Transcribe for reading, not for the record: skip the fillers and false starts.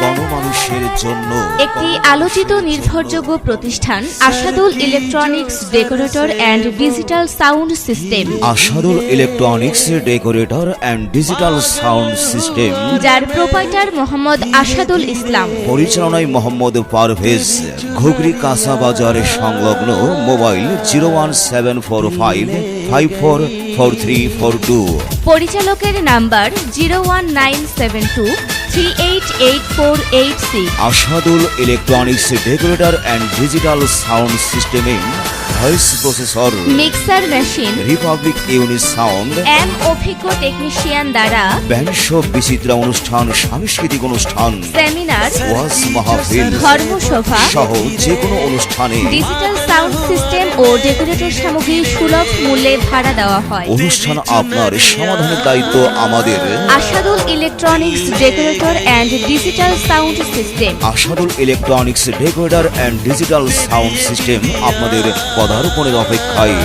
গণমানুষের জন্য একটি আলোচিত নির্ভরযোগ্য প্রতিষ্ঠান Ashadul electronics decorator and digital sound system. Ashadul electronics decorator and digital sound system, যার প্রোপাইটার মোহাম্মদ আশাদুল ইসলাম, পরিচালনায় মোহাম্মদ পারভেজ। ঘুগরি কাঁচা বাজার সংলগ্ন। মোবাইল 01745544342। পরিচালকের number 01972388486। Ashadul electronics decorator and digital sound সিস্টেমে voice processor, mixer machine, republic unit sound, অভিজ্ঞ টেকনিশিয়ান দ্বারা ব্যান্ড শো, বিচিত্র অনুষ্ঠান, সাংস্কৃতিক অনুষ্ঠান, সেমিনার, ওয়াজ মাহফিল, ধর্মসভা সহ যে কোনো অনুষ্ঠানে ডিজিটাল সাউন্ড সিস্টেম ও ডেকোরেটর সামগ্রী সুলভ মূল্যে ভাড়া দেওয়া হয়। অনুষ্ঠান আপনার সমাধানের দায়িত্ব আমাদের। Ashadul electronics decorator and digital sound system. Ashadul electronics decorator and digital sound system আপনাদের পদার্পণের অপেক্ষায়।